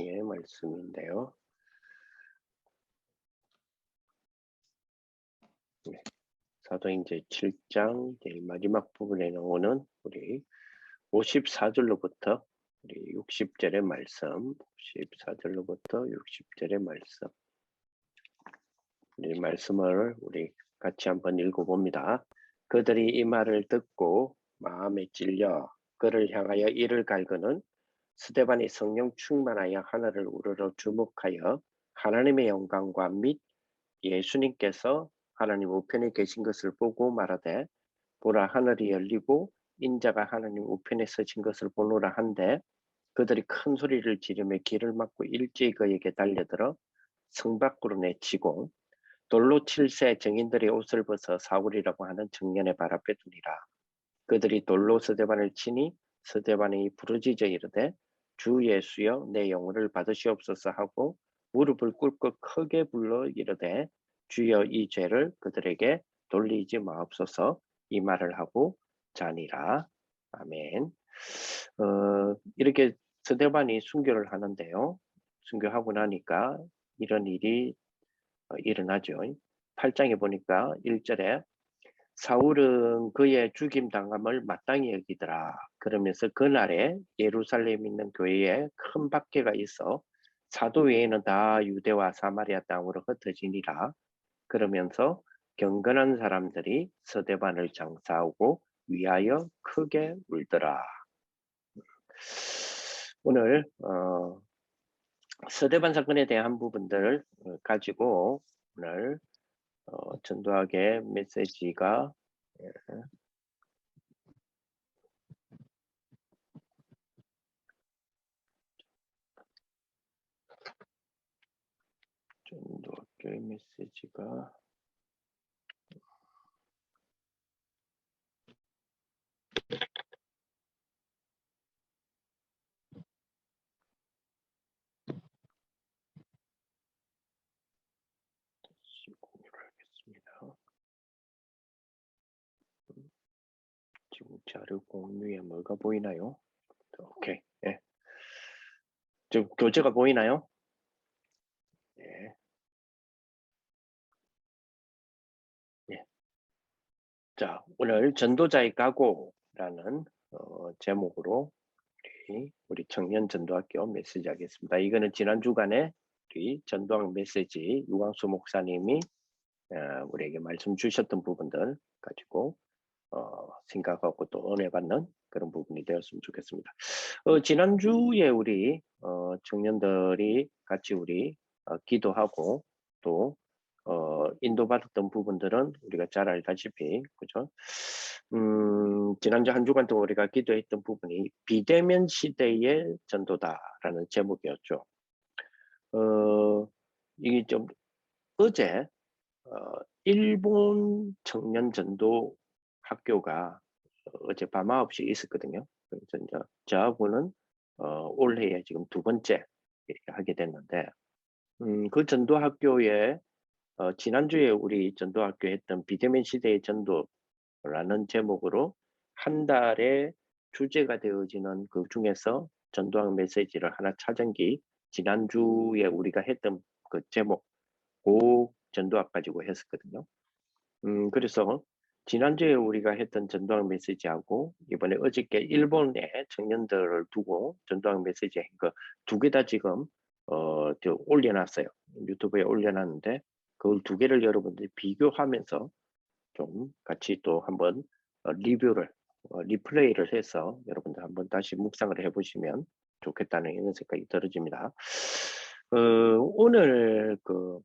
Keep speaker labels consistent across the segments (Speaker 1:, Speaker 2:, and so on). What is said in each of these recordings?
Speaker 1: 4장의 말씀인데요. 사도행전 7장 마지막 부분에 나오는 우리 54절로부터 우리 60절의 말씀, 54절로부터 60절의 말씀. 이 말씀을 우리 같이 한번 읽어봅니다. 그들이 이 말을 듣고 마음에 찔려 그를 향하여 이를 갈구는 스데반이 성령 충만하여 하늘을 우러러 주목하여 하나님의 영광과 및 예수님께서 하나님 우편에 계신 것을 보고 말하되 보라 하늘이 열리고 인자가 하나님 우편에 서신 것을 보노라 한데 그들이 큰 소리를 지르며 길을 막고 일제히 그에게 달려들어 성 밖으로 내치고 돌로 칠세 정인들의 옷을 벗어 사울이라고 하는 청년의 발 앞에 두니라. 그들이 돌로 스데반을 치니 스데반이 부르짖어 이르되 주 예수여 내 영혼을 받으시옵소서 하고 무릎을 꿇고 크게 불러 이르되 주여 이 죄를 그들에게 돌리지 마옵소서 이 말을 하고 자니라. 아멘. 이렇게 스데반이 순교를 하는데요. 순교하고 나니까 이런 일이 일어나죠. 8장에 보니까 1절에 사울은 그의 죽임 당함을 마땅히 여기더라. 그러면서 그날에 예루살렘 있는 교회에 큰 박해가 있어 사도 외에는 다 유대와 사마리아 땅으로 흩어지니라. 그러면서 경건한 사람들이 스데반을 장사하고 위하여 크게 울더라. 오늘 스데반 사건에 대한 부분들을 가지고 오늘 전도학의 메시지가 전도학의 메시지가 공유하겠습니다. 지금 자료 공유에 뭐가 보이나요? 오케이. 예. 지금 교재가 보이나요? 예. 예. 자, 오늘 전도자의 각오라는 제목으로 우리 청년 전도학교 메시지 하겠습니다. 이거는 지난 주간에 우리 전도학 메시지 유광수 목사님이 우리에게 말씀 주셨던 부분들 가지고 생각하고 또 은혜 받는 그런 부분이 되었으면 좋겠습니다. 지난주에 우리 청년들이 같이 우리 기도하고 또 인도받았던 부분들은 우리가 잘 알다시피 그죠? 지난주 한 주간 동안 우리가 기도했던 부분이 비대면 시대의 전도다라는 제목이었죠. 이게 좀 어제 일본 청년 전도 학교가 어제 밤 9시에 있었거든요. 그래서 이제 저하고는 올해에 지금 2번째 이렇게 하게 됐는데 그 전도 학교에 지난주에 우리 전도 학교 했던 비대면 시대의 전도라는 제목으로 한 달에 주제가 되어지는 그 중에서 전도학 메시지를 하나 찾은기 지난주에 우리가 했던 그 제목 그 전도학 가지고 했었거든요. 그래서 지난주에 우리가 했던 전도학 메시지하고 이번에 어저께 일본의 청년들을 두고 전도학 메시지 한 거 2개 다 지금 올려놨어요. 유튜브에 올려놨는데 그걸 2개를 여러분들이 비교하면서 좀 같이 또 한번 리뷰를 리플레이를 해서 여러분들 한번 다시 묵상을 해보시면 좋겠다는 이런 생각이 들어집니다. 오늘 그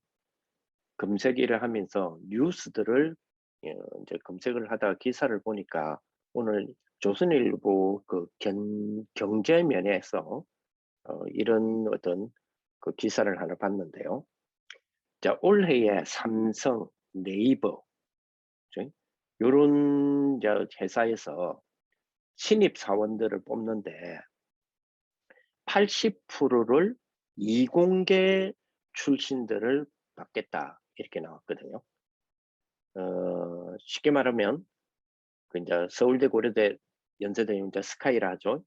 Speaker 1: 검색일을 하면서 뉴스들을 이제 검색을 하다가 기사를 보니까 오늘 조선일보 그 경제 면에서 이런 어떤 그 기사를 하나 봤는데요. 자, 올해에 삼성, 네이버 이런 회사에서 신입 사원들을 뽑는데 80%를 이공계 출신들을 받겠다 이렇게 나왔거든요. 쉽게 말하면 그 이제 서울대, 고려대, 연세대 이제 스카이라 하죠.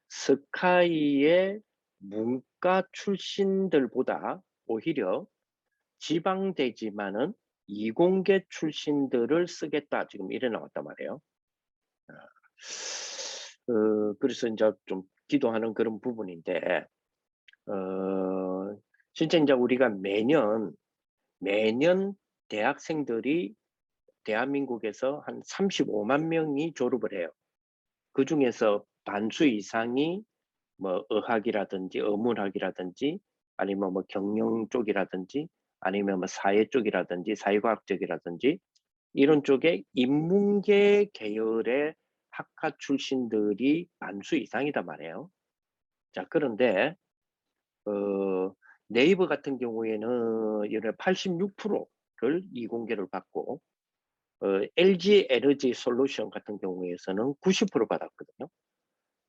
Speaker 1: 스카이의 문과 출신들보다 오히려 지방대지만은 이공계 출신들을 쓰겠다 지금 이래 나왔단 말이에요. 그래서 이제 좀 기도하는 그런 부분인데, 진짜 이제 우리가 매년 대학생들이 대한민국에서 한 35만 명이 졸업을 해요. 그 중에서 반수 이상이 뭐 의학이라든지 어문학이라든지 아니면 뭐 경영 쪽이라든지 아니면 뭐 사회 쪽이라든지 사회과학 쪽이라든지 이런 쪽에 인문계 계열의 학과 출신들이 반수 이상이단 말이에요. 자, 그런데 어, 네이버 같은 경우에는 이런 86%를 이공계를 받고 LG 에너지 솔루션 같은 경우에서는 90% 받았거든요.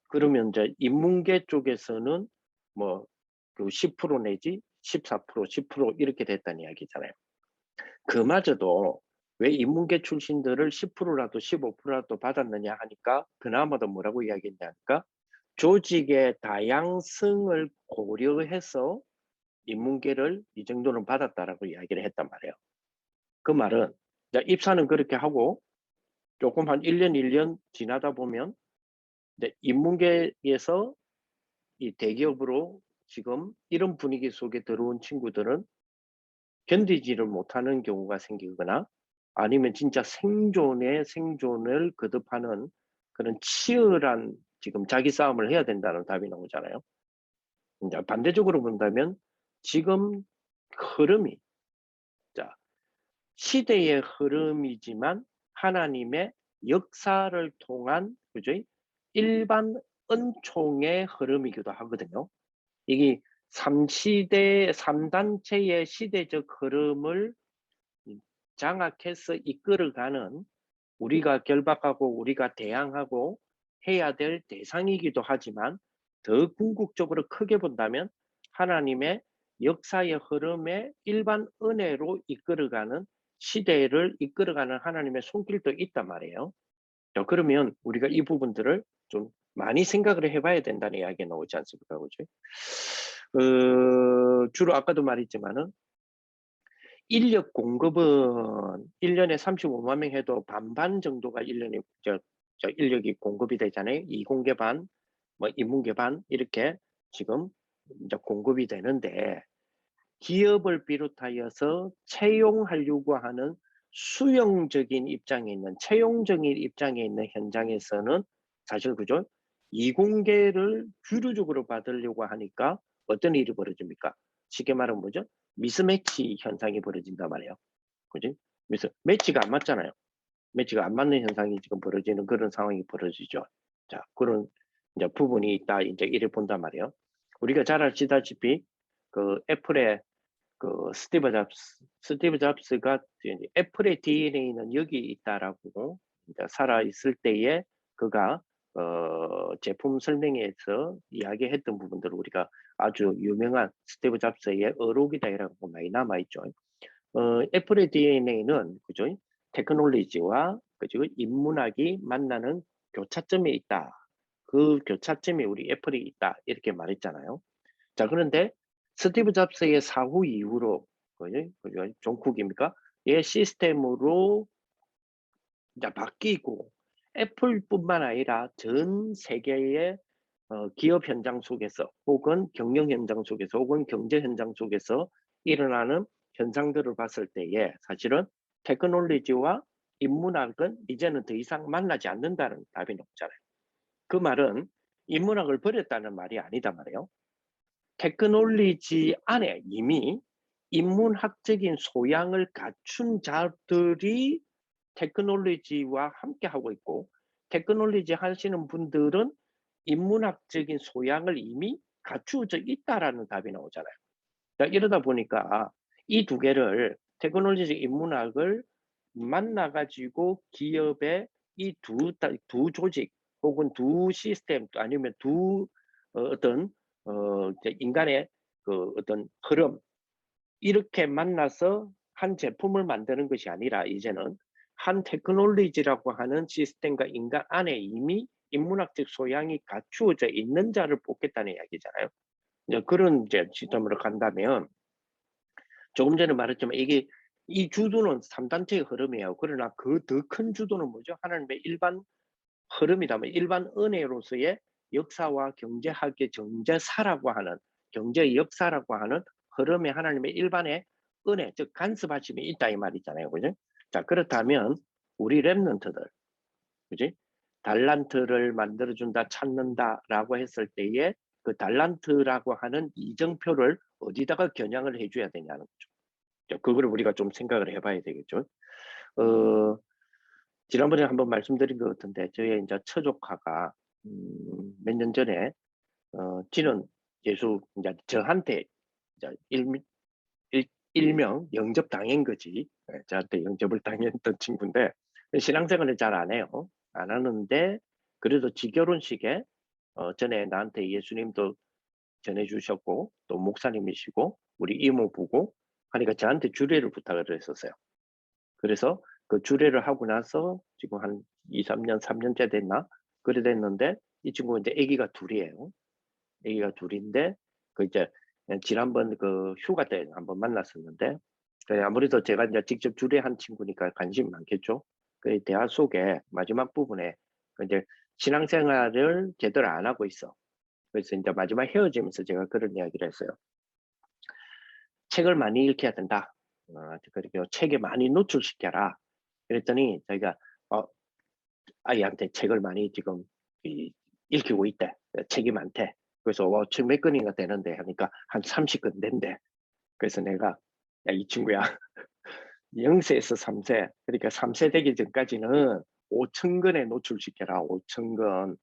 Speaker 1: 그러면 이제 인문계 쪽에서는 뭐 그 10% 내지 14%, 10% 이렇게 됐다는 이야기잖아요. 그마저도 왜 인문계 출신들을 10%라도 15%라도 받았느냐 하니까 그나마도 뭐라고 이야기했냐니까 조직의 다양성을 고려해서 인문계를 이 정도는 받았다라고 이야기를 했단 말이에요. 그 말은 입사는 그렇게 하고 조금 한 1년, 1년 지나다 보면 인문계에서 이 대기업으로 지금 이런 분위기 속에 들어온 친구들은 견디지를 못하는 경우가 생기거나 아니면 진짜 생존을 거듭하는 그런 치열한 지금 자기 싸움을 해야 된다는 답이 나오잖아요. 이제 반대적으로 본다면 지금 흐름이 자 시대의 흐름이지만 하나님의 역사를 통한 그죠? 일반 은총의 흐름이기도 하거든요. 이게 3단체의 시대적 흐름을 장악해서 이끌어가는 우리가 결박하고 우리가 대항하고 해야 될 대상이기도 하지만 더 궁극적으로 크게 본다면 하나님의 역사의 흐름에 일반 은혜로 이끌어가는 시대를 이끌어가는 하나님의 손길도 있단 말이에요. 자, 그러면 우리가 이 부분들을 좀 많이 생각을 해봐야 된다는 이야기가 나오지 않습니까? 그죠? 주로 아까도 말했지만은 인력 공급은 1년에 35만 명 해도 반반 정도가 1년에 저 인력이 공급이 되잖아요. 이공계 반, 뭐 인문계 반 이렇게 지금 이제 공급이 되는데 기업을 비롯하여서 채용하려고 하는 수용적인 입장에 있는 채용적인 입장에 있는 현장에서는 사실 그죠? 이공계를 주류적으로 받으려고 하니까 어떤 일이 벌어집니까? 쉽게 말하면 뭐죠? 미스매치 현상이 벌어진단 말이에요. 그지? 그래서 매치가 안 맞잖아요. 매치가 안 맞는 현상이 지금 벌어지는 그런 상황이 벌어지죠. 자, 그런 이제 부분이 있다. 이제 이래 본단 말이에요. 우리가 잘 아시다시피 그 애플의 그 스티브 잡스가 애플의 DNA는 여기 있다라고 이제 살아 있을 때에 그가 제품 설명회에서 이야기했던 부분들을 우리가 아주 유명한 스티브 잡스의 어록이다라고 많이 남아 있죠. 애플의 DNA는 그죠? 테크놀로지와 그죠? 인문학이 만나는 교차점에 있다. 그 교차점에 우리 애플이 있다. 이렇게 말했잖아요. 자, 그런데 스티브 잡스의 사후 이후로 그죠? 존 쿡입니까? 얘 시스템으로 이제 바뀌고 애플뿐만 아니라 전 세계의 기업 현장 속에서 혹은 경영 현장 속에서 혹은 경제 현장 속에서 일어나는 현상들을 봤을 때에 사실은 테크놀로지와 인문학은 이제는 더 이상 만나지 않는다는 답이 나오잖아요. 그 말은 인문학을 버렸다는 말이 아니다 말이에요. 테크놀로지 안에 이미 인문학적인 소양을 갖춘 자들이 테크놀로지와 함께 하고 있고 테크놀로지 하시는 분들은 인문학적인 소양을 이미 갖추어져 있다라는 답이 나오잖아요. 자, 이러다 보니까 이 두 개를 테크놀로지 인문학을 만나가지고 기업의 이 두 조직 혹은 두 시스템 아니면 두 어떤 인간의 그 어떤 흐름 이렇게 만나서 한 제품을 만드는 것이 아니라 이제는 한 테크놀로지라고 하는 시스템과 인간 안에 이미 인문학적 소양이 갖추어져 있는 자를 뽑겠다는 이야기잖아요. 이제 그런 이제 시스템으로 간다면 조금 전에 말했지만 이게 이 주도는 3단체의 흐름이에요. 그러나 그 더 큰 주도는 뭐죠? 하나님의 일반 흐름이라면 일반 은혜로서의 역사와 경제학의 정제사라고 하는 경제의 역사라고 하는 흐름에 하나님의 일반의 은혜, 즉 간섭하심이 있다 이 말이잖아요. 그죠? 자, 그렇다면 우리 렘넌트들, 그지? 달란트를 만들어준다, 찾는다라고 했을 때에 그 달란트라고 하는 이정표를 어디다가 겨냥을 해줘야 되냐는 거죠. 자, 그거를 우리가 좀 생각을 해봐야 되겠죠. 지난번에 한번 말씀드린 것 같은데 저희 이제 처조카가 몇 년 전에 지는 예수 이제 저한테 이제 일명 영접 당한 거지. 예, 저한테 영접을 당했던 친구인데 신앙생활을 잘 안 해요. 안 하는데 그래도 지결혼식에 전에 나한테 예수님도 전해주셨고 또 목사님이시고 우리 이모부고 하니까 저한테 주례를 부탁을 했었어요. 그래서 그 주례를 하고 나서 지금 한 2, 3년, 3년째 됐나? 그래 됐는데 이 친구가 이제 아기가 둘이에요. 아기가 둘인데 그 이제 지난번 그 휴가 때 한번 만났었는데 아무래도 제가 이제 직접 주례한 친구니까 관심이 많겠죠. 그 대화 속에 마지막 부분에 그 이제 신앙생활을 제대로 안 하고 있어. 그래서 이제 마지막 헤어지면서 제가 그런 이야기를 했어요. 책을 많이 읽혀야 된다. 그리고 책에 많이 노출시켜라. 그랬더니 자기가 아이한테 책을 많이 지금 읽히고 있대. 책이 많대. 그래서 책 몇 권이나 되는데 하니까 한 30권 된대. 그래서 내가 야, 이 친구야 0세에서 3세 그러니까 3세 되기 전까지는 5,000권에 노출시켜라. 5,000권.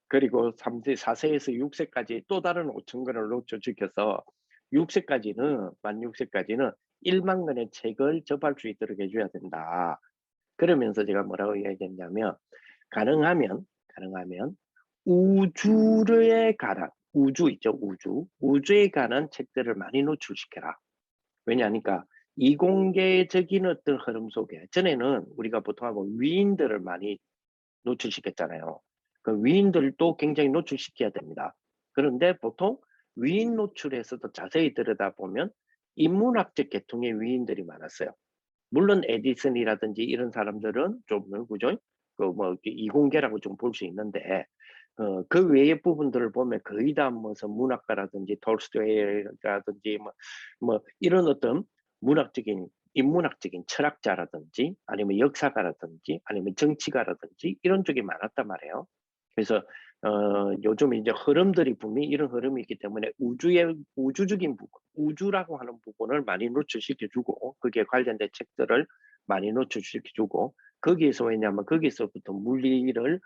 Speaker 1: 그리고 3세, 4세에서 6세까지 또 다른 5,000권을 노출시켜서 6세까지는 만 6세까지는 1만 권의 책을 접할 수 있도록 해줘야 된다. 그러면서 제가 뭐라고 이야기했냐면 가능하면 우주에 관한 우주 있죠. 우주에 관한 책들을 많이 노출시켜라. 왜냐하니까 이공계적인 어떤 흐름 속에 전에는 우리가 보통 하고 위인들을 많이 노출시켰잖아요. 그 위인들도 굉장히 노출시켜야 됩니다. 그런데 보통 위인 노출에서도 자세히 들여다보면 인문학적 계통의 위인들이 많았어요. 물론 에디슨이라든지 이런 사람들은 좀 그죠? 그 뭐 이공계라고 좀 볼 수 있는데 그 외의 부분들을 보면 거의 다 무슨 문학가라든지 톨스토이라든지 뭐 이런 어떤 문학적인 인문학적인 철학자라든지 아니면 역사가라든지 아니면 정치가라든지 이런 쪽이 많았단 말이에요. 그래서 요즘 이제 흐름들이 분명히 이런 흐름이 있기 때문에 우주적인 부분, 우주라고 하는 부분을 많이 노출시켜주고 거기에 관련된 책들을 많이 노출시켜주고 거기에서 왜냐하면 거기서부터 물리를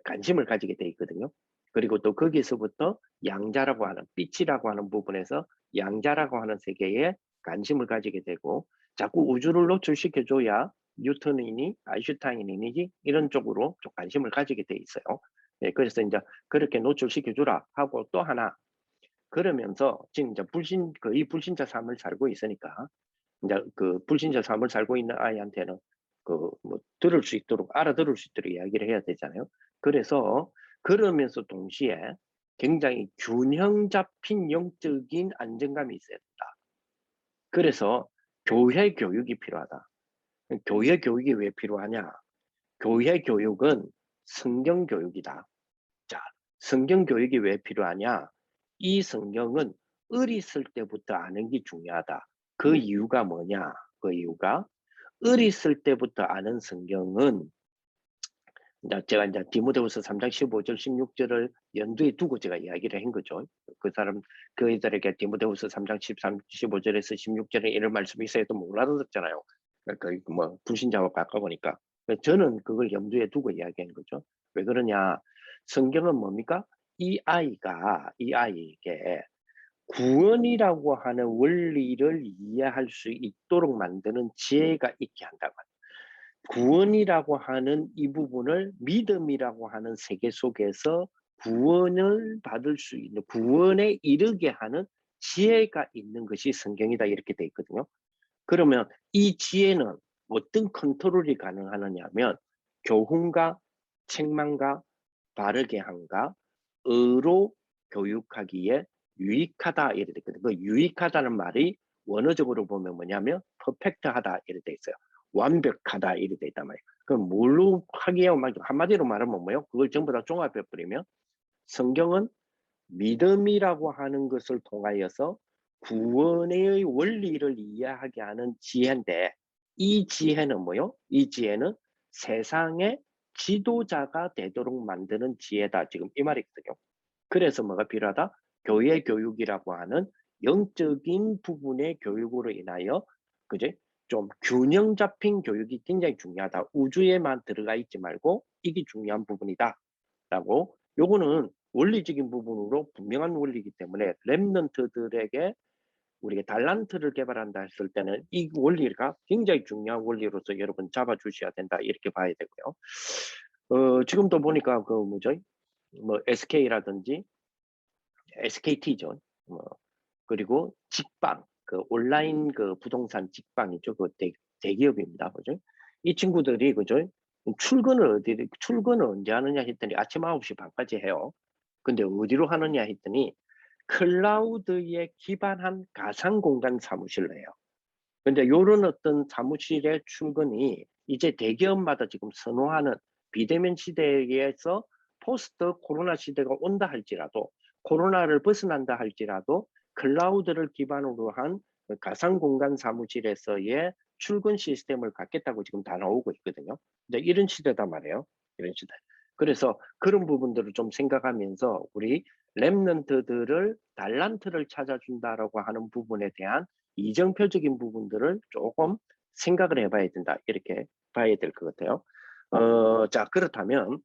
Speaker 1: 관심을 가지게 돼 있거든요. 그리고 또 거기서부터 양자라고 하는 빛이라고 하는 부분에서 양자라고 하는 세계에 관심을 가지게 되고 자꾸 우주를 노출시켜줘야 뉴턴이니 아인슈타인이니 이런 쪽으로 좀 관심을 가지게 돼 있어요. 예, 그래서 이제 그렇게 노출시켜주라 하고 또 하나 그러면서 지금 이제 거의 불신자 삶을 살고 있으니까 이제 그 불신자 삶을 살고 있는 아이한테는 그 뭐 들을 수 있도록 알아들을 수 있도록 이야기를 해야 되잖아요. 그래서 그러면서 동시에 굉장히 균형 잡힌 영적인 안정감이 있어야 된다. 그래서 교회 교육이 필요하다. 교회 교육이 왜 필요하냐? 교회 교육은 성경 교육이다. 자, 성경 교육이 왜 필요하냐? 이 성경은 어렸을 때부터 아는 게 중요하다. 그 이유가 뭐냐? 그 이유가 어렸을 때부터 아는 성경은 제가 이제 디모데후서 3장 15절 16절을 연두에 두고 제가 이야기를 한 거죠. 그 애들에게 디모데후서 3장 13, 15절에서 16절에 이런 말씀이 있어도 못 알아듣잖아요. 그 뭐 불신자와 가까우니까. 저는 그걸 염두에 두고 이야기한 거죠. 왜 그러냐? 성경은 뭡니까? 이 아이에게 구원이라고 하는 원리를 이해할 수 있도록 만드는 지혜가 있게 한다고 합니다. 구원이라고 하는 이 부분을 믿음이라고 하는 세계 속에서 구원을 받을 수 있는 구원에 이르게 하는 지혜가 있는 것이 성경이다 이렇게 돼 있거든요. 그러면 이 지혜는 어떤 컨트롤이 가능하느냐면 교훈과 책망과 바르게 함과 의로 교육하기에 유익하다 이래 됐거든요. 그 유익하다는 말이 원어적으로 보면 뭐냐면 퍼펙트하다 이래 돼 있어요. 완벽하다 이래 돼 있단 말이에요. 그럼 뭘로 하기에 막 한마디로 말하면 뭐예요? 그걸 전부 다 종합해 버리면 성경은 믿음이라고 하는 것을 통하여서 구원의 원리를 이해하게 하는 지혜인데 이 지혜는 뭐요? 이 지혜는 세상의 지도자가 되도록 만드는 지혜다. 지금 이 말이거든요. 그래서 뭐가 필요하다? 교회 교육이라고 하는 영적인 부분의 교육으로 인하여 그제 좀 균형 잡힌 교육이 굉장히 중요하다. 우주에만 들어가 있지 말고 이게 중요한 부분이다. 라고 요거는 원리적인 부분으로 분명한 원리이기 때문에 랩런트들에게 우리가 달란트를 개발한다 했을 때는 이 원리가 굉장히 중요한 원리로서 여러분 잡아 주셔야 된다 이렇게 봐야 되고요. 지금도 보니까 그 뭐죠? 뭐 SK라든지 SKT죠. 뭐 그리고 직방 그 온라인 그 부동산 직방이죠. 그 대기업입니다. 그죠? 이 친구들이 그죠? 출근을 언제 하느냐 했더니 아침 9시 반까지 해요. 근데 어디로 하느냐 했더니 클라우드에 기반한 가상 공간 사무실을 해요. 근데 요런 어떤 사무실의 출근이 이제 대기업마다 지금 선호하는 비대면 시대에서 포스트 코로나 시대가 온다 할지라도 코로나를 벗어난다 할지라도 클라우드를 기반으로 한 가상 공간 사무실에서의 출근 시스템을 갖겠다고 지금 다 나오고 있거든요. 근데 이런 시대다 말이에요. 이런 시대. 그래서 그런 부분들을 좀 생각하면서 우리 랩런트들을 달란트를 찾아준다라고 하는 부분에 대한 이정표적인 부분들을 조금 생각을 해봐야 된다. 이렇게 봐야 될 것 같아요. 자, 그렇다면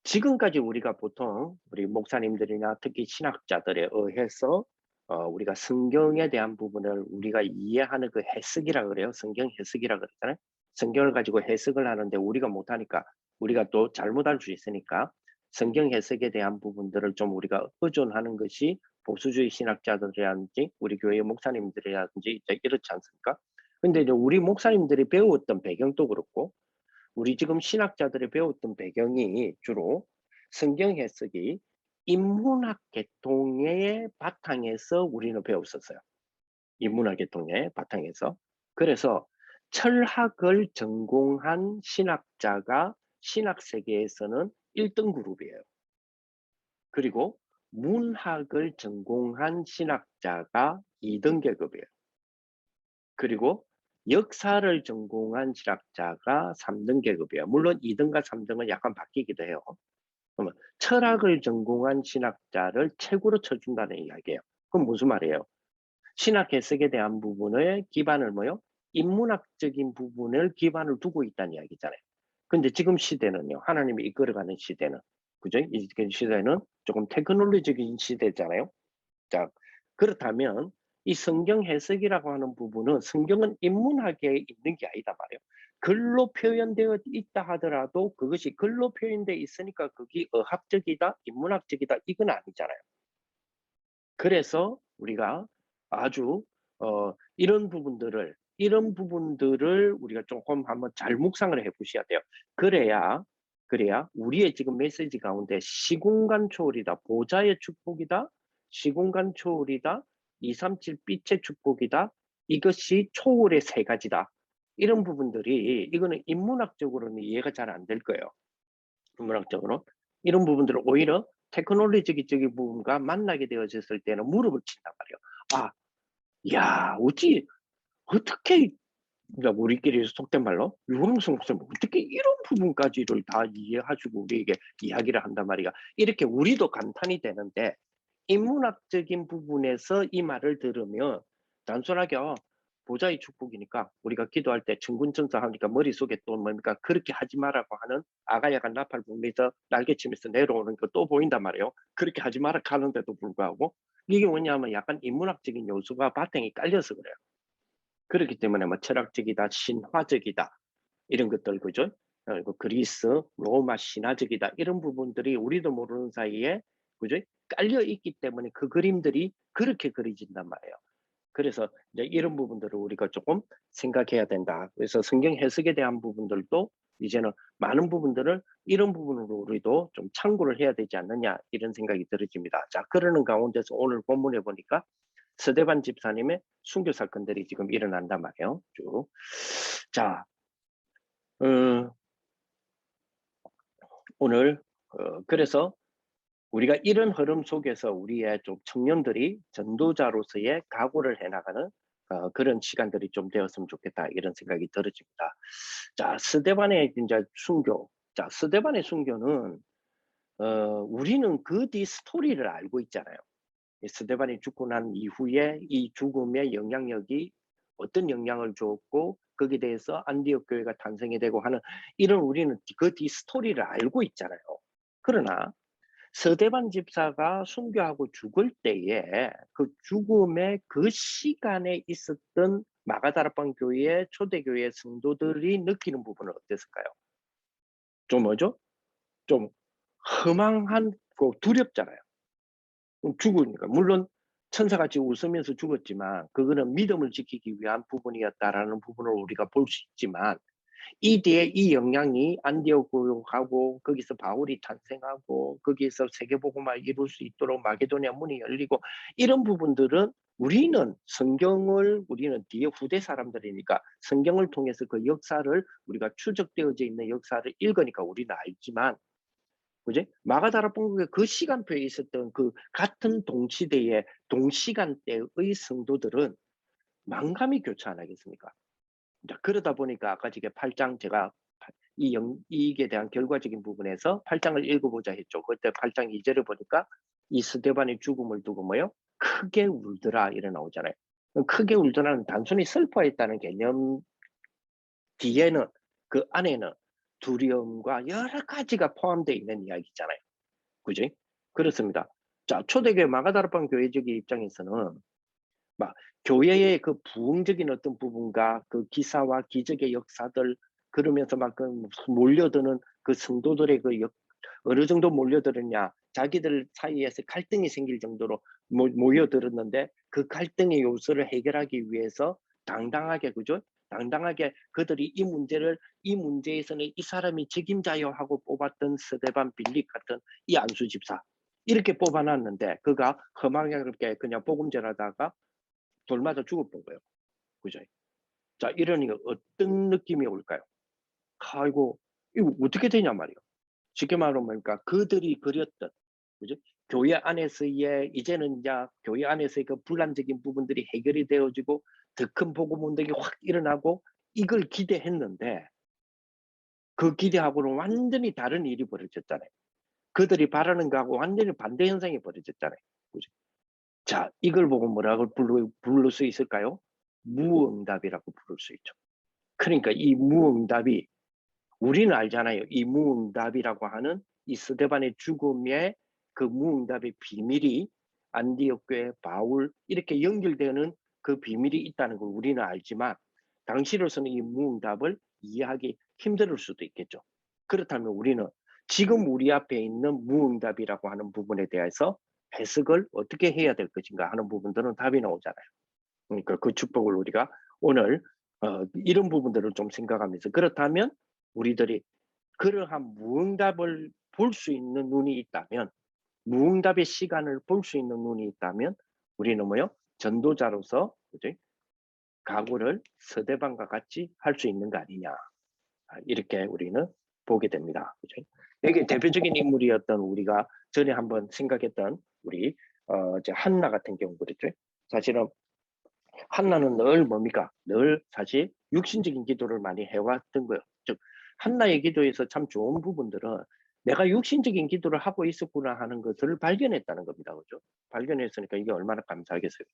Speaker 1: 지금까지 우리가 보통 우리 목사님들이나 특히 신학자들에 의해서 우리가 성경에 대한 부분을 우리가 이해하는 그 해석이라 그래요. 성경 해석이라 그러잖아요. 성경을 가지고 해석을 하는데 우리가 못하니까 우리가 또 잘못할 수 있으니까 성경 해석에 대한 부분들을 좀 우리가 의존하는 것이 보수주의 신학자들이라든지 우리 교회 목사님들이라든지 이렇지 않습니까? 근데 이제 우리 목사님들이 배웠던 배경도 그렇고 우리 지금 신학자들이 배웠던 배경이 주로 성경 해석이 인문학 계통의 바탕에서 우리는 배웠었어요. 인문학 계통의 바탕에서. 그래서 철학을 전공한 신학자가 신학 세계에서는 1등 그룹이에요. 그리고 문학을 전공한 신학자가 2등 계급이에요. 그리고 역사를 전공한 신학자가 3등 계급이에요. 물론 2등과 3등은 약간 바뀌기도 해요. 그러면 철학을 전공한 신학자를 최고로 쳐준다는 이야기예요. 그럼 무슨 말이에요? 신학 해석에 대한 부분의 기반을 뭐요? 인문학적인 부분을 기반을 두고 있다는 이야기잖아요. 근데 지금 시대는요. 하나님이 이끌어가는 시대는 그죠? 이 시대는 조금 테크놀로지적인 시대잖아요. 자, 그렇다면 이 성경 해석이라고 하는 부분은 성경은 인문학에 있는 게 아니다 말이에요. 글로 표현되어 있다 하더라도 그것이 글로 표현되어 있으니까 그게 어학적이다, 인문학적이다 이건 아니잖아요. 그래서 우리가 아주 이런 부분들을 우리가 조금 한번 잘 묵상을 해 보셔야 돼요. 그래야 우리의 지금 메시지 가운데 시공간 초월이다, 보좌의 축복이다, 시공간 초월이다, 237 빛의 축복이다, 이것이 초월의 세 가지다. 이런 부분들이 이거는 인문학적으로는 이해가 잘 안 될 거예요. 인문학적으로. 이런 부분들을 오히려 테크놀로지적인 부분과 만나게 되어졌을 때는 무릎을 친단 말이에요. 아, 야, 어떻게, 우리끼리 속된 말로, 유흥성 목사님, 어떻게 이런 부분까지를 다 이해하시고 우리에게 이야기를 한단 말이야. 이렇게 우리도 감탄이 되는데, 인문학적인 부분에서 이 말을 들으면 단순하게 보좌의 축복이니까 우리가 기도할 때 천군천사하니까 머릿속에 또 뭡니까 그렇게 하지 말라고 하는 아가야가 나팔 불면서 날개치면서 내려오는 거 또 보인단 말이에요. 그렇게 하지 말라 하는데도 불구하고 이게 뭐냐면 약간 인문학적인 요소가 바탕에 깔려서 그래요. 그렇기 때문에 뭐 철학적이다, 신화적이다 이런 것들 그죠? 그리고 그리스, 로마 신화적이다 이런 부분들이 우리도 모르는 사이에 그죠? 깔려 있기 때문에 그 그림들이 그렇게 그려진단 말이에요. 그래서 이제 이런 부분들을 우리가 조금 생각해야 된다. 그래서 성경 해석에 대한 부분들도 이제는 많은 부분들을 이런 부분으로 우리도 좀 참고를 해야 되지 않느냐 이런 생각이 들어집니다. 자, 그러는 가운데서 오늘 본문에 보니까 스데반 집사님의 순교 사건들이 지금 일어난단 말이에요. 쭉. 자, 오늘 그래서 우리가 이런 흐름 속에서 우리의 좀 청년들이 전도자로서의 각오를 해나가는 그런 시간들이 좀 되었으면 좋겠다 이런 생각이 들어집니다. 자, 스데반의 이제 순교. 자, 스데반의 순교는 우리는 그 뒤 스토리를 알고 있잖아요. 스데반이 죽고 난 이후에 이 죽음의 영향력이 어떤 영향을 줬고 거기에 대해서 안디옥 교회가 탄생이 되고 하는 이런 우리는 그 뒤 스토리를 알고 있잖아요. 그러나 서대반 집사가 순교하고 죽을 때에 그 죽음의 그 시간에 있었던 마가다락방 교회의 초대교회 성도들이 느끼는 부분은 어땠을까요? 좀 뭐죠? 좀 허망한, 두렵잖아요. 죽으니까. 물론 천사같이 웃으면서 죽었지만 그거는 믿음을 지키기 위한 부분이었다라는 부분을 우리가 볼 수 있지만 이 뒤에 이 영향이 안디옥 교육하고 거기서 바울이 탄생하고 거기에서 세계복음화를 이룰 수 있도록 마게도니아 문이 열리고 이런 부분들은 우리는 뒤에 후대 사람들이니까 성경을 통해서 그 역사를 우리가 추적되어져 있는 역사를 읽으니까 우리는 알지만 그지? 마가다락방국의 그 시간표에 있었던 그 같은 동시대의 동시간대의 성도들은 만감이 교차 안 하겠습니까? 자, 그러다 보니까 아까 지금 8장 제가 이익에 대한 결과적인 부분에서 8장을 읽어보자 했죠. 그때 8장 2절을 보니까 이 스데반의 죽음을 두고 뭐요? 크게 울더라 이래 나오잖아요. 크게 울더라는 단순히 슬퍼했다는 개념 뒤에는 그 안에는 두려움과 여러 가지가 포함되어 있는 이야기잖아요. 그지? 그렇습니다. 자, 초대교회 마가다락방 교회적 입장에서는 막 교회의 그 부흥적인 어떤 부분과 그 기사와 기적의 역사들 그러면서 막 그 몰려드는 그 성도들의 그 어느 정도 몰려들었냐 자기들 사이에서 갈등이 생길 정도로 모여들었는데 그 갈등의 요소를 해결하기 위해서 당당하게 그죠? 당당하게 그들이 이 문제에서는 이 사람이 책임자요 하고 뽑았던 스데반 빌립 같은 이 안수 집사 이렇게 뽑아놨는데 그가 허망하게 그냥 복음 전하다가 돌 맞아 죽었던 거예요. 그죠? 자, 이러니까 어떤 느낌이 올까요? 아이고, 이거 어떻게 되냐 말이에요. 쉽게 말하면 그러니까 그들이 그렸던, 그죠? 교회 안에서의, 이제는 이제 교회 안에서의 그 분란적인 부분들이 해결이 되어지고 더 큰 복음 운동이 확 일어나고 이걸 기대했는데 그 기대하고는 완전히 다른 일이 벌어졌잖아요. 그들이 바라는 거하고 완전히 반대 현상이 벌어졌잖아요. 그죠? 자, 이걸 보고 뭐라고 부를 수 있을까요? 무응답이라고 부를 수 있죠. 그러니까 이 무응답이 우리는 알잖아요. 이 무응답이라고 하는 이 스데반의 죽음의 그 무응답의 비밀이 안디옥 교회 바울 이렇게 연결되는 그 비밀이 있다는 걸 우리는 알지만 당시로서는 이 무응답을 이해하기 힘들 수도 있겠죠. 그렇다면 우리는 지금 우리 앞에 있는 무응답이라고 하는 부분에 대해서 해석을 어떻게 해야 될 것인가 하는 부분들은 답이 나오잖아요. 그러니까 그 축복을 우리가 오늘 이런 부분들을 좀 생각하면서 그렇다면 우리들이 그러한 무응답을 볼 수 있는 눈이 있다면 무응답의 시간을 볼 수 있는 눈이 있다면 우리는 뭐요? 전도자로서 그치? 각오를 서대반과 같이 할 수 있는 거 아니냐 이렇게 우리는 보게 됩니다. 그치? 여기 대표적인 인물이었던 우리가 전에 한번 생각했던 우리 이제 한나 같은 경우 그랬죠. 사실은 한나는 늘 뭡니까? 늘 사실 육신적인 기도를 많이 해왔던 거예요. 즉 한나의 기도에서 참 좋은 부분들은 내가 육신적인 기도를 하고 있었구나 하는 것을 발견했다는 겁니다. 그죠? 발견했으니까 이게 얼마나 감사하겠어요.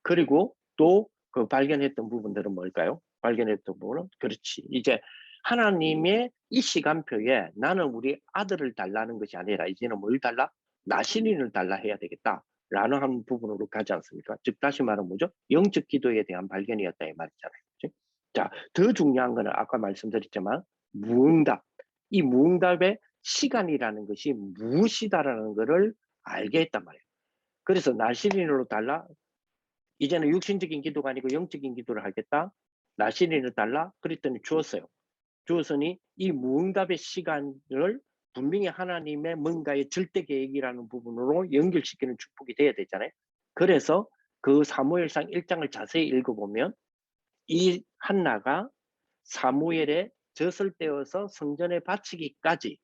Speaker 1: 그리고 또 그 발견했던 부분들은 뭘까요? 발견했던 부분은 그렇지. 이제 하나님의 이 시간표에 나는 우리 아들을 달라는 것이 아니라 이제는 뭘 달라? 나신인을 달라 해야 되겠다. 라는 한 부분으로 가지 않습니까? 즉 다시 말하면 뭐죠? 영적 기도에 대한 발견이었다 이 말이잖아요. 그치? 자, 더 중요한 거는 아까 말씀드렸지만 무응답. 이 무응답의 시간이라는 것이 무엇이다라는 것을 알게 했단 말이에요. 그래서 나신인으로 달라 이제는 육신적인 기도가 아니고 영적인 기도를 하겠다. 나신인을 달라 그랬더니 주었어요. 주었으니 이 무응답의 시간을 분명히 하나님의 뭔가의 절대 계획이라는 부분으로 연결시키는 축복이 돼야 되잖아요. 그래서 그 사무엘상 1장을 자세히 읽어보면 이 한나가 사무엘의 젖을 떼어서 성전에 바치기까지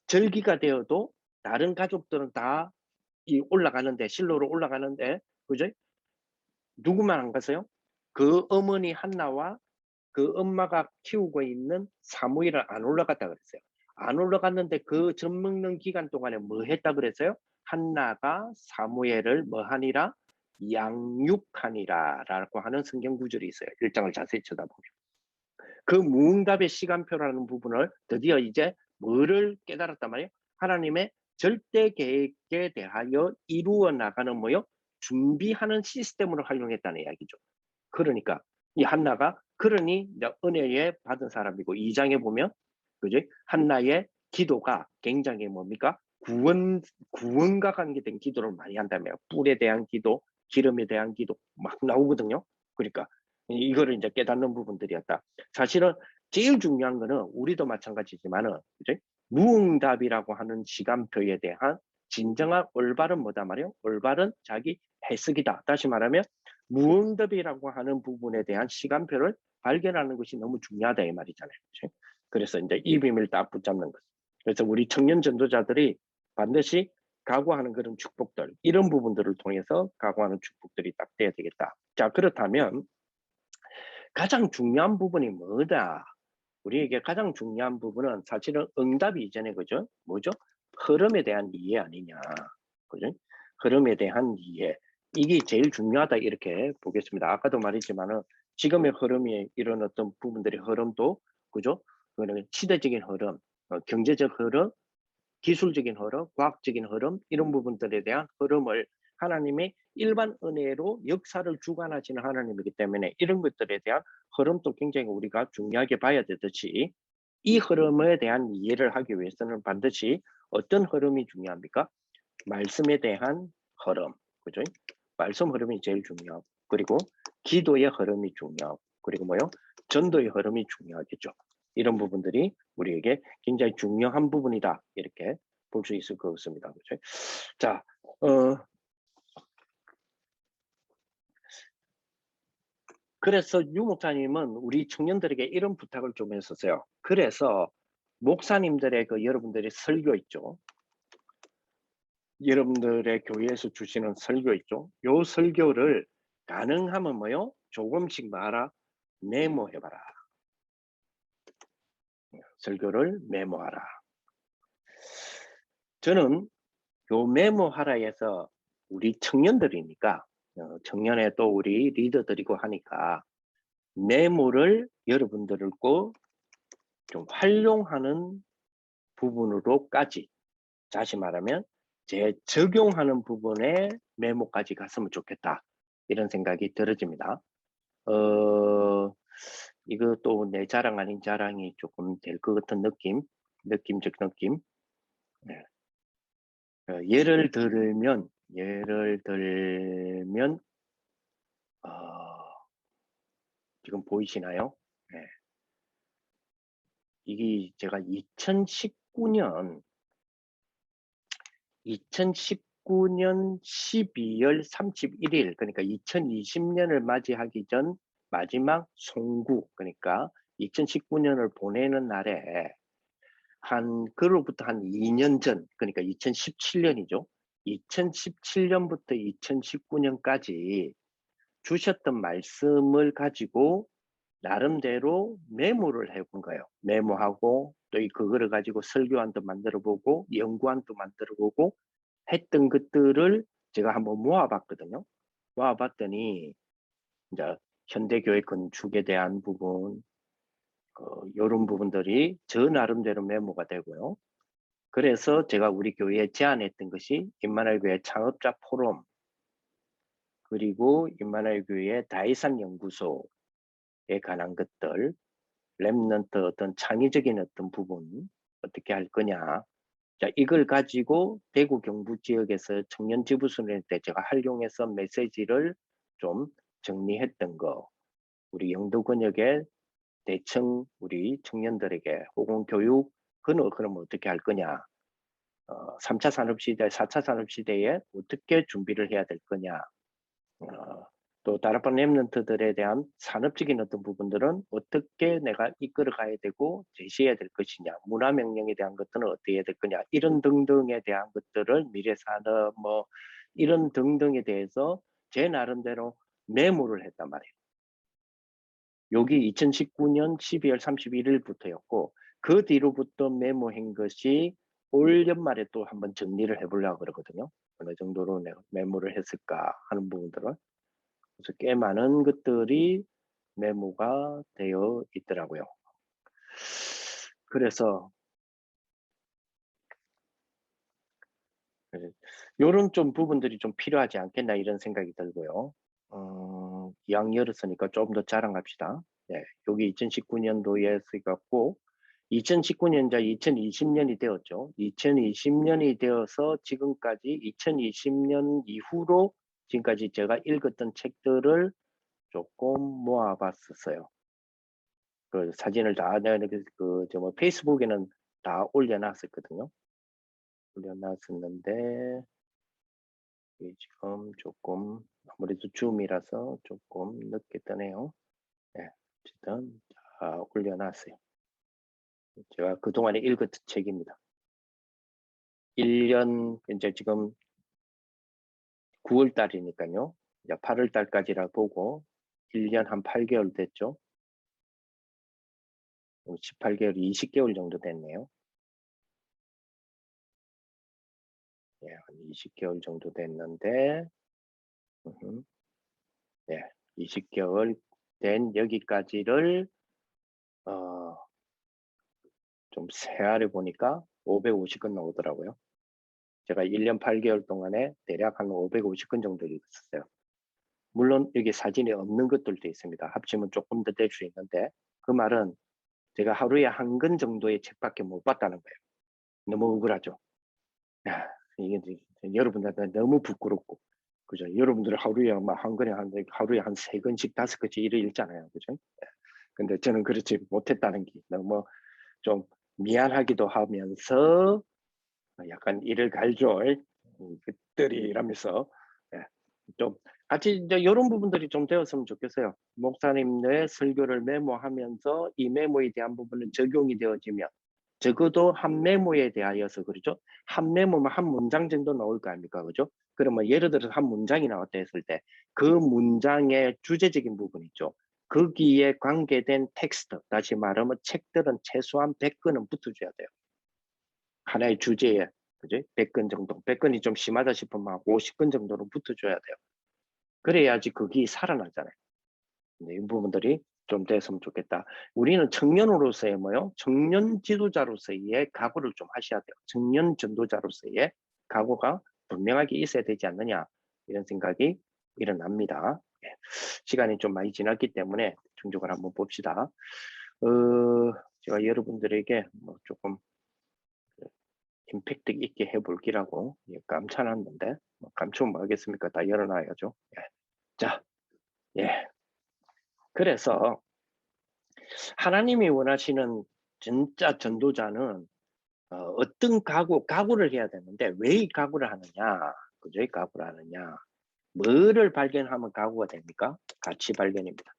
Speaker 1: 절기가 되어도 다른 가족들은 다 이 올라가는데 실로로 올라가는데 그죠? 누구만 안 갔어요? 그 어머니 한나와 그 엄마가 키우고 있는 사무엘은 안 올라갔다 그랬어요. 안 올라갔는데 그 젖 먹는 기간 동안에 뭐 했다 그랬어요? 한나가 사무엘을 뭐 하니라? 양육하니라 라고 하는 성경 구절이 있어요. 1장을 자세히 쳐다보면. 그 무응답의 시간표라는 부분을 드디어 이제 뭐를 깨달았단 말이에요? 하나님의 절대 계획에 대하여 이루어 나가는 뭐요? 준비하는 시스템으로 활용했다는 이야기죠. 그러니까 이 한나가 그러니 이제 은혜에 받은 사람이고 2장에 보면 그죠? 한나의 기도가 굉장히 뭡니까? 구원과 관계된 기도를 많이 한다며요. 뿔에 대한 기도, 기름에 대한 기도 막 나오거든요. 그러니까 이거를 이제 깨닫는 부분들이었다. 사실은 제일 중요한 거는 우리도 마찬가지지만은 그죠? 무응답이라고 하는 시간표에 대한 진정한 올바른 뭐다 말이에요? 올바른 자기 해석이다. 다시 말하면 무응답이라고 하는 부분에 대한 시간표를 발견하는 것이 너무 중요하다 이 말이잖아요. 그렇죠? 그래서 이제 이 비밀을 딱 붙잡는 것. 그래서 우리 청년 전도자들이 반드시 각오하는 그런 축복들, 이런 부분들을 통해서 각오하는 축복들이 딱 돼야 되겠다. 자, 그렇다면 가장 중요한 부분이 뭐다? 우리에게 가장 중요한 부분은 사실은 응답이 이전에 그죠? 뭐죠? 흐름에 대한 이해 아니냐. 그죠? 흐름에 대한 이해. 이게 제일 중요하다 이렇게 보겠습니다. 아까도 말했지만은 지금의 흐름이 이런 어떤 부분들의 흐름도 그죠? 그거는 시대적인 흐름, 경제적 흐름, 기술적인 흐름, 과학적인 흐름 이런 부분들에 대한 흐름을 하나님의 일반 은혜로 역사를 주관하시는 하나님이기 때문에 이런 것들에 대한 흐름도 굉장히 우리가 중요하게 봐야 되듯이 이 흐름에 대한 이해를 하기 위해서는 반드시 어떤 흐름이 중요합니까? 말씀에 대한 흐름, 그죠? 말씀 흐름이 제일 중요하고 그리고 기도의 흐름이 중요하고 그리고 뭐요? 전도의 흐름이 중요하겠죠. 이런 부분들이 우리에게 굉장히 중요한 부분이다 이렇게 볼 수 있을 것 같습니다. 그렇죠? 자, 그래서 유 목사님은 우리 청년들에게 이런 부탁을 좀 했었어요. 그래서 목사님들의 그 여러분들의 설교 있죠. 여러분들의 교회에서 주시는 설교 있죠. 요 설교를 가능하면 뭐요? 조금씩 말아 메모해봐라. 설교를 메모하라. 저는 요 메모하라에서 우리 청년들이니까 청년에 또 우리 리더들이고 하니까 메모를 여러분들을 꼭 좀 활용하는 부분으로까지 다시 말하면 적용하는 부분에 메모까지 갔으면 좋겠다 이런 생각이 들어집니다. 이거 또 내 자랑 아닌 자랑이 조금 될 것 같은 느낌적 느낌. 네. 예를 들면 어, 지금 보이시나요? 네. 이게 제가 2019년 12월 31일 그러니까 2020년을 맞이하기 전 마지막 송구 그러니까 2019년을 보내는 날에 그로부터 한 2년 전 그러니까 2017년이죠. 2017년부터 2019년까지 주셨던 말씀을 가지고 나름대로 메모를 해본 거예요. 메모하고 또 그거를 가지고 설교안도 만들어보고 연구안도 만들어보고 했던 것들을 제가 한번 모아봤거든요. 모아봤더니 이제 현대교회 건축에 대한 부분 이런 부분들이 저 나름대로 메모가 되고요. 그래서 제가 우리 교회에 제안했던 것이 임마누엘 교회 창업자 포럼 그리고 임마누엘 교회 다이산 연구소에 관한 것들 랩넌트 어떤 창의적인 어떤 부분 어떻게 할 거냐. 자, 이걸 가지고 대구 경북 지역에서 청년 지부순회 때 제가 활용해서 메시지를 좀 정리했던 거. 우리 영도 권역에 대청 우리 청년들에게 혹은 교육은 그럼 어떻게 할 거냐? 3차 산업시대, 4차 산업시대에 어떻게 준비를 해야 될 거냐? 또 다락방 랩런트들에 대한 산업적인 어떤 부분들은 어떻게 내가 이끌어 가야 되고 제시해야 될 것이냐, 문화명령에 대한 것들은 어떻게 해야 될 거냐, 이런 등등에 대한 것들을 미래산업 뭐 이런 등등에 대해서 제 나름대로 메모를 했단 말이에요. 여기 2019년 12월 31일부터였고 그 뒤로부터 메모한 것이 올 연말에 또 한번 정리를 해보려고 그러거든요. 어느 정도로 내가 메모를 했을까 하는 부분들을. 그래서 꽤 많은 것들이 메모가 되어 있더라고요. 그래서 이런 좀 부분들이 좀 필요하지 않겠나 이런 생각이 들고요. 양 열었으니까 좀 더 자랑합시다. 네, 여기 2019년도에 쓰였고 2019년자 2020년이 되었죠. 2020년이 되어서 지금까지 2020년 이후로 지금까지 제가 읽었던 책들을 조금 모아봤었어요. 그 사진을 다 뭐 페이스북에는 다 올려놨었거든요. 올려놨었는데 지금 조금 아무래도 줌이라서 조금 늦게 뜨네요. 네, 어쨌든 다 올려놨어요. 제가 그동안에 읽었던 책입니다. 1년 이제 지금 9월 달이니까요. 이제 8월 달까지라 보고 1년 한 8개월 됐죠. 18개월, 20개월 정도 됐네요. 예, 한 20개월 정도 됐는데, 네, 20개월 된 여기까지를 좀 세알해 보니까 550건 나오더라고요. 제가 1년 8개월 동안에 대략 한 550건 정도 읽었어요. 물론 여기 사진이 없는 것들도 있습니다. 합치면 조금 더 될 수 있는데 그 말은 제가 하루에 한 권 정도의 책밖에 못 봤다는 거예요. 너무 억울하죠. 야, 이게 여러분들한테 너무 부끄럽고, 그죠? 여러분들 하루에 한 권에 하루에 한 3권씩 5권씩 일을 읽잖아요, 그죠? 근데 저는 그렇지 못했다는 게 너무 좀 미안하기도 하면서 약간 이를 갈죠. 그들이 이러면서 좀 같이 이제 이런 부분들이 좀 되었으면 좋겠어요. 목사님의 설교를 메모하면서 이 메모에 대한 부분은 적용이 되어지면 적어도 한 메모에 대하여서 그렇죠. 한 메모만 한 문장 정도 나올 거 아닙니까, 그죠? 그러면 예를 들어서 한 문장이 나왔다 했을 때 그 문장의 주제적인 부분 있죠. 거기에 관계된 텍스트, 다시 말하면 책들은 최소한 100건은 붙어줘야 돼요. 하나의 주제에, 그지? 100건 정도. 100건이 좀 심하다 싶으면 50건 정도는 붙어줘야 돼요. 그래야지 그게 살아나잖아요. 이 부분들이 좀 됐으면 좋겠다. 우리는 청년으로서의 뭐요? 청년 지도자로서의 각오를 좀 하셔야 돼요. 청년 전도자로서의 각오가 분명하게 있어야 되지 않느냐 이런 생각이 일어납니다. 시간이 좀 많이 지났기 때문에 충족을 한번 봅시다. 제가 여러분들에게 뭐 조금 임팩트 있게 해볼기라고 감춰놨는데 뭐 감추면 뭐 하겠습니까? 다 열어놔야죠. 자, 예. 그래서 하나님이 원하시는 진짜 전도자는 어떤 각오를 해야 되는데 왜 이 각오를 하느냐? 그죠? 이 각오를 하느냐? 뭐를 발견하면 각오가 됩니까? 가치 발견입니다.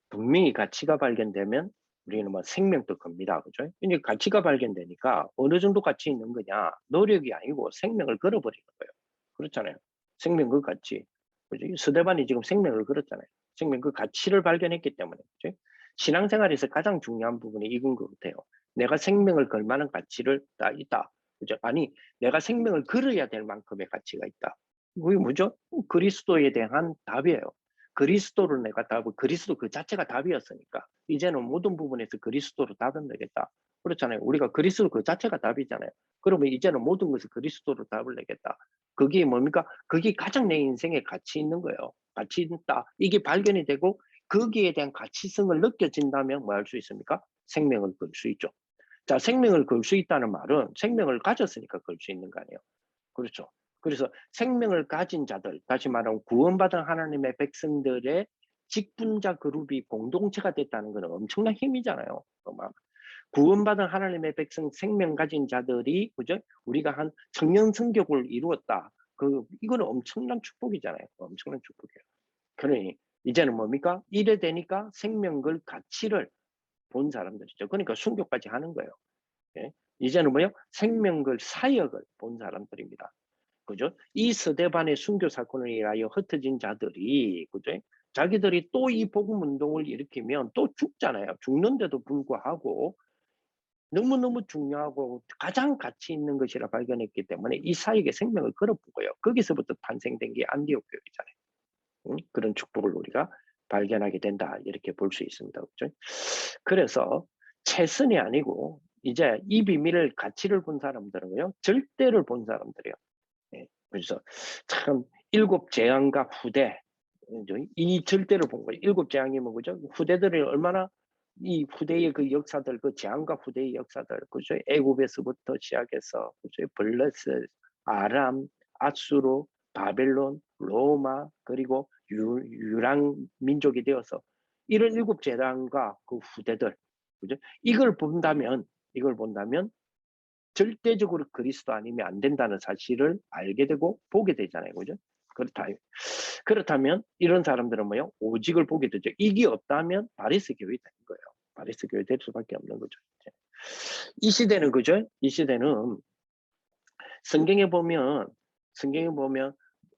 Speaker 1: 분명히 가치가 발견되면 우리는 뭐 생명도 겁니다. 그죠? 이제 가치가 발견되니까 어느 정도 가치 있는 거냐? 노력이 아니고 생명을 걸어버리는 거예요. 그렇잖아요. 생명 그 가치. 그죠? 스데반이 지금 생명을 걸었잖아요. 생명 그 가치를 발견했기 때문에. 그죠? 신앙생활에서 가장 중요한 부분이 이건 것 같아요. 내가 생명을 걸 만한 가치를 다 있다. 그죠? 아니, 내가 생명을 걸어야 될 만큼의 가치가 있다. 그게 뭐죠? 그리스도에 대한 답이에요. 그리스도를 내가 답을 그리스도 그 자체가 답이었으니까 이제는 모든 부분에서 그리스도로 답을 내겠다. 그렇잖아요. 우리가 그리스도 그 자체가 답이잖아요. 그러면 이제는 모든 것을 그리스도로 답을 내겠다. 그게 뭡니까? 그게 가장 내 인생에 가치 있는 거예요. 가치 있다. 이게 발견이 되고 거기에 대한 가치성을 느껴진다면 뭐 할 수 있습니까? 생명을 걸 수 있죠. 자, 생명을 걸 수 있다는 말은 생명을 가졌으니까 걸 수 있는 거 아니에요. 그렇죠. 그래서 생명을 가진 자들, 다시 말하면 구원받은 하나님의 백성들의 직분자 그룹이 공동체가 됐다는 건 엄청난 힘이잖아요. 구원받은 하나님의 백성 생명 가진 자들이 그죠? 우리가 한 청년 성교를 이루었다. 이거는 엄청난 축복이잖아요. 엄청난 축복이에요. 그러니 이제는 뭡니까? 이래 되니까 생명을 가치를 본 사람들이죠. 그러니까 순교까지 하는 거예요. 예? 이제는 뭐요? 생명을 사역을 본 사람들입니다. 그죠? 이 스데반의 순교 사건을 인하여 흩어진 자들이 그죠? 자기들이 또 이 복음 운동을 일으키면 또 죽잖아요. 죽는데도 불구하고 너무너무 중요하고 가장 가치 있는 것이라 발견했기 때문에 이 사역의 생명을 걸어보고요. 거기서부터 탄생된 게 안디옥 교회잖아요. 그런 축복을 우리가 발견하게 된다. 이렇게 볼 수 있습니다. 그렇죠? 그래서 최선이 아니고 이제 이 비밀을 가치를 본 사람들은요. 절대를 본 사람들이에요. 예, 그래서 참 일곱 재앙과 후대 이 절대를 본 거예요. 일곱 재앙이면 그죠? 후대들이 얼마나 이 후대의 그 역사들, 그 재앙과 후대의 역사들, 그죠? 애굽에서부터 시작해서 그죠? 블레셋, 아람, 아수르, 바벨론, 로마, 그리고 유랑 민족이 되어서 이런 일곱 재앙과 그 후대들, 그죠? 이걸 본다면 절대적으로 그리스도 아니면 안 된다는 사실을 알게 되고 보게 되잖아요. 그죠? 그렇다면 이런 사람들은 뭐요? 오직을 보게 되죠. 이게 없다면 바리새 교회 되는 거예요. 바리새 교회 될 수밖에 없는 거죠. 이 시대는 그죠? 이 시대는 성경에 보면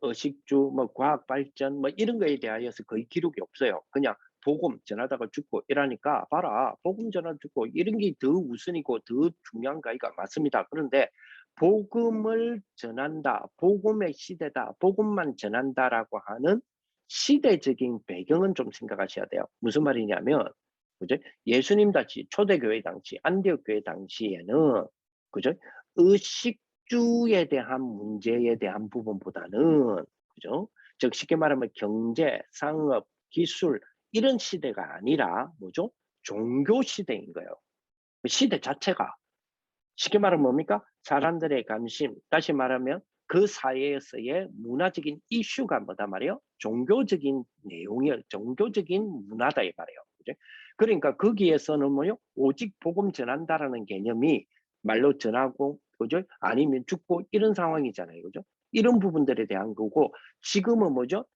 Speaker 1: 의식주, 뭐 과학 발전, 뭐 이런 거에 대하여서 거의 기록이 없어요. 그냥 복음 전하다가 죽고 이러니까 봐라, 복음 전하다 죽고 이런 게 더 우선이고 더 중요한가 이가 맞습니다. 그런데 복음을 전한다, 복음의 시대다, 복음만 전한다라고 하는 시대적인 배경은 좀 생각하셔야 돼요. 무슨 말이냐면, 그죠? 예수님 당시, 초대교회 당시, 안디옥 교회 당시에는, 그죠? 의식주에 대한 문제에 대한 부분보다는, 그죠? 즉, 쉽게 말하면 경제, 상업, 기술, 이런 시대가 아니라, 뭐죠? 종교 시대인 거예요. 시대 자체가. 쉽게 말하면 뭡니까? 사람들의 관심, 다시 말하면 그 사회에서의 문화적인 이슈가 뭐다 말이에요? 종교적인 내용이에요. 종교적인 문화다 이 말이에요. 그죠? 그러니까 거기에서는 뭐요? 오직 복음 전한다라는 개념이 말로 전하고, 그죠? 아니면 죽고 이런 상황이잖아요. 그죠? 이런 부분들에 대한 거고, 지금은 뭐죠?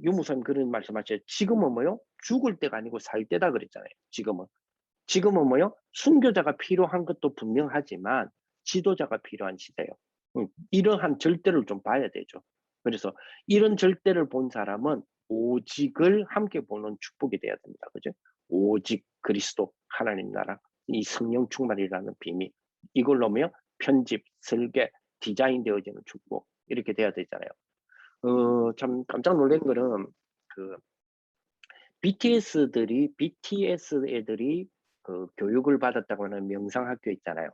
Speaker 1: 유무선 그런 말씀하셨죠. 지금은 뭐요? 죽을 때가 아니고 살 때다 그랬잖아요. 지금은 뭐요? 순교자가 필요한 것도 분명하지만 지도자가 필요한 시대예요. 이러한 절대를 좀 봐야 되죠. 그래서 이런 절대를 본 사람은 오직을 함께 보는 축복이 돼야 됩니다. 그죠? 오직 그리스도 하나님 나라 이 성령 충만이라는 비밀 이걸로 뭐요? 편집, 설계, 디자인 되어지는 축복 이렇게 돼야 되잖아요. 참 깜짝 놀란 거는 그 BTS 애들이 그 교육을 받았다고 하는 명상학교 있잖아요.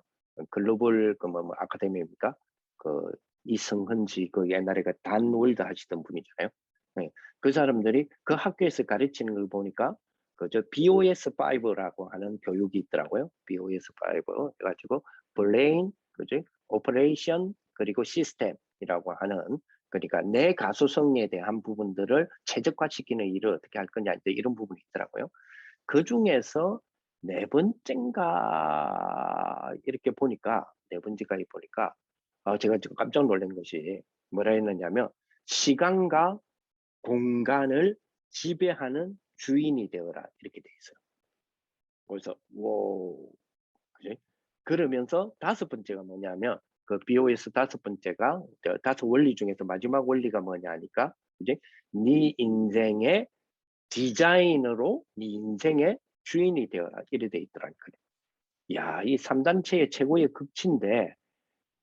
Speaker 1: 글로벌 뭐 아카데미입니까? 그 이성헌지 그 옛날에 그 단월드 하시던 분이잖아요. 네. 그 사람들이 그 학교에서 가르치는 걸 보니까 그저 BOS5라고 하는 교육이 있더라고요. BOS5 해가지고 블레인, 그죠? 오퍼레이션 그리고 시스템이라고 하는 그러니까 내 가소성에 대한 부분들을 최적화시키는 일을 어떻게 할 거냐 이제 이런 부분이 있더라고요. 그 중에서 네 번째인가 이렇게 보니까 네 번째가 보니까 제가 지금 깜짝 놀란 것이 뭐라 했느냐면 시간과 공간을 지배하는 주인이 되어라 이렇게 돼 있어요. 그래서 와, 그지? 그러면서 다섯 번째가 뭐냐면 그 BOS 다섯 번째가 다섯 원리 중에서 마지막 원리가 뭐냐 하니까 이제 네 인생의 디자인으로 네 인생의 주인이 되어라 이래 돼 있더라고요. 야, 이 3단체의 최고의 극치인데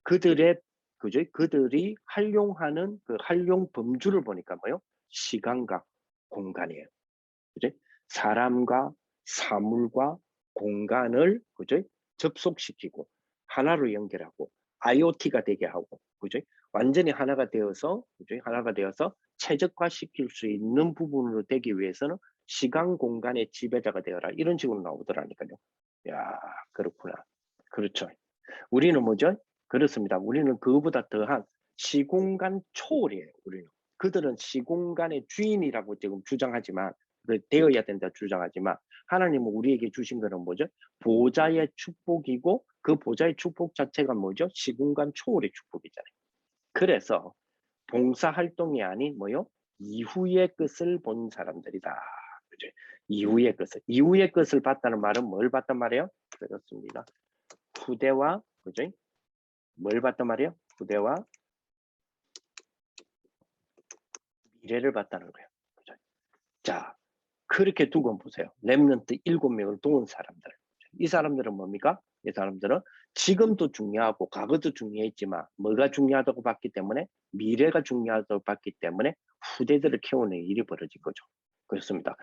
Speaker 1: 그들의 그죠? 그들이 활용하는 그 활용 범주를 보니까 뭐요? 시간과 공간이에요. 그죠? 사람과 사물과 공간을 그죠? 접속시키고 하나로 연결하고 IoT가 되게 하고 그죠? 완전히 하나가 되어서 그죠? 하나가 되어서 최적화시킬 수 있는 부분으로 되기 위해서는 시간 공간의 지배자가 되어라 이런 식으로 나오더라니까요. 야, 그렇구나. 그렇죠. 우리는 뭐죠? 그렇습니다. 우리는 그보다 더한 시공간 초월이에요. 우리는 그들은 시공간의 주인이라고 지금 주장하지만 되어야 된다 주장하지만 하나님은 우리에게 주신 거는 뭐죠? 보좌의 축복이고 그 보좌의 축복 자체가 뭐죠? 시공간 초월의 축복이잖아요. 그래서 봉사활동이 아닌 뭐요? 이후의 것을 본 사람들이다. 그죠? 이후의 것을 봤다는 말은 뭘 봤단 말이에요? 그렇습니다. 후대와, 그죠? 뭘 봤단 말이에요? 후대와 미래를 봤다는 거예요. 그죠? 자, 그렇게 두고 보세요. 렘넌트 7명을 도운 사람들. 이 사람들은 뭡니까? 이 사람들은 지금도 중요하고 과거도 중요했지만 뭐가 중요하다고 봤기 때문에 미래가 중요하다고 봤기 때문에 후대들을 키우는 일이 벌어진 거죠. 그렇습니다.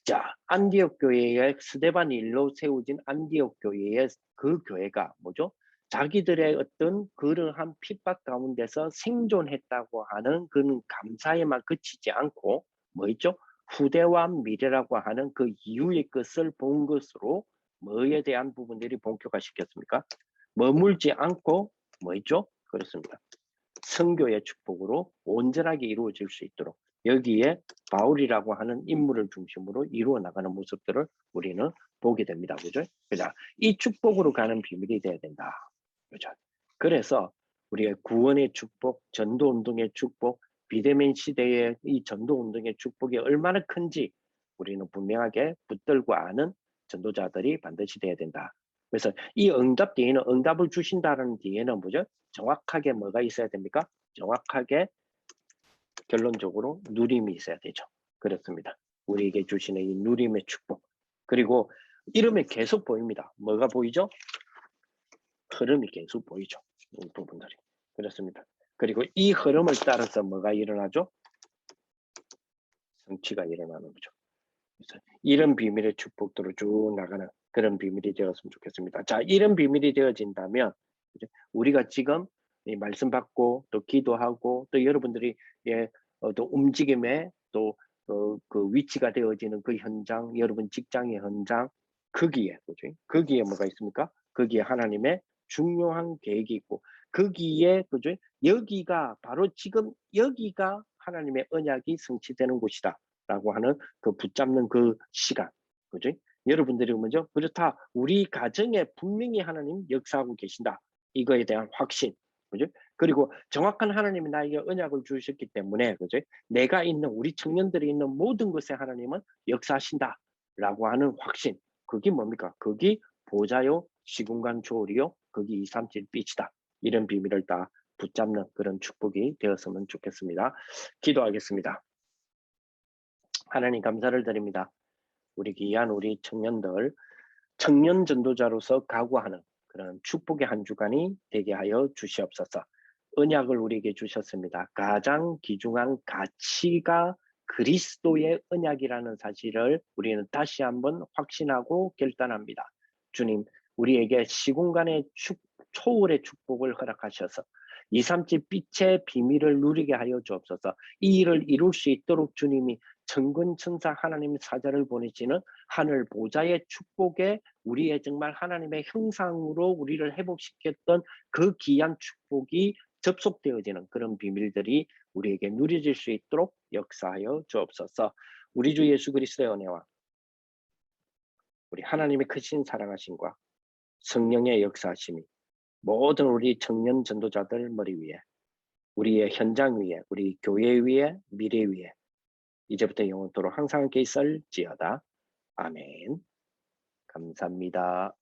Speaker 1: 자, 안디옥 교회의 스데반 일로 세워진 안디옥 교회의 그 교회가 뭐죠? 자기들의 어떤 그러한 핍박 가운데서 생존했다고 하는 그런 감사에만 그치지 않고 뭐 있죠? 후대와 미래라고 하는 그 이후의 것을 본 것으로 뭐에 대한 부분들이 본격화시켰습니까? 머물지 않고 뭐 있죠? 그렇습니다. 선교의 축복으로 온전하게 이루어질 수 있도록 여기에 바울이라고 하는 인물을 중심으로 이루어 나가는 모습들을 우리는 보게 됩니다. 그죠? 그죠? 이 축복으로 가는 비밀이 돼야 된다. 그죠? 그래서 우리의 구원의 축복, 전도운동의 축복, 비대면 시대의 이 전도운동의 축복이 얼마나 큰지 우리는 분명하게 붙들고 아는 전도자들이 반드시 돼야 된다. 그래서 이 응답 뒤에는 응답을 주신다는 뒤에는 뭐죠? 정확하게 뭐가 있어야 됩니까? 정확하게 결론적으로 누림이 있어야 되죠. 그렇습니다. 우리에게 주시는 이 누림의 축복. 그리고 이름에 계속 보입니다. 뭐가 보이죠? 흐름이 계속 보이죠. 이 부분들이. 그렇습니다. 그리고 이 흐름을 따라서 뭐가 일어나죠? 성취가 일어나는 거죠. 그래서 이런 비밀의 축복들을 쭉 나가는 그런 비밀이 되었으면 좋겠습니다. 자, 이런 비밀이 되어진다면 우리가 지금 이 말씀 받고 또 기도하고 또 여러분들이 또 움직임에 또 그 위치가 되어지는 그 현장, 여러분 직장의 현장, 거기에 그죠? 거기에 뭐가 있습니까? 거기에 하나님의 중요한 계획이 있고 거기에 그죠? 여기가 바로 지금 여기가 하나님의 언약이 성취되는 곳이다. 라고 하는 그 붙잡는 그 시간, 그죠? 여러분들이 먼저 그렇다. 우리 가정에 분명히 하나님 역사하고 계신다. 이거에 대한 확신, 그죠? 그리고 정확한 하나님이 나에게 언약을 주셨기 때문에, 그죠? 내가 있는 우리 청년들이 있는 모든 것에 하나님은 역사하신다라고 하는 확신. 그게 뭡니까? 그게 보좌요, 시공간 초월이요, 거기 237 빛이다. 이런 비밀을 다 붙잡는 그런 축복이 되었으면 좋겠습니다. 기도하겠습니다. 하나님 감사를 드립니다. 우리 귀한 우리 청년들, 청년 전도자로서 각오하는 그런 축복의 한 주간이 되게 하여 주시옵소서. 언약을 우리에게 주셨습니다. 가장 귀중한 가치가 그리스도의 언약이라는 사실을 우리는 다시 한번 확신하고 결단합니다. 주님, 우리에게 시공간의 초월의 축복을 허락하셔서 237 빛의 비밀을 누리게 하여 주옵소서. 이 일을 이룰 수 있도록 주님이 천군천사 하나님의 사자를 보내시는 하늘 보좌의 축복에 우리의 정말 하나님의 형상으로 우리를 회복시켰던 그 귀한 축복이 접속되어지는 그런 비밀들이 우리에게 누려질 수 있도록 역사하여 주옵소서. 우리 주 예수 그리스도의 은혜와 우리 하나님의 크신 사랑하심과 성령의 역사하심이 모든 우리 청년 전도자들 머리 위에 우리의 현장 위에 우리 교회 위에 미래 위에 이제부터 영원토록 항상 함께 있을지어다. 아멘. 감사합니다.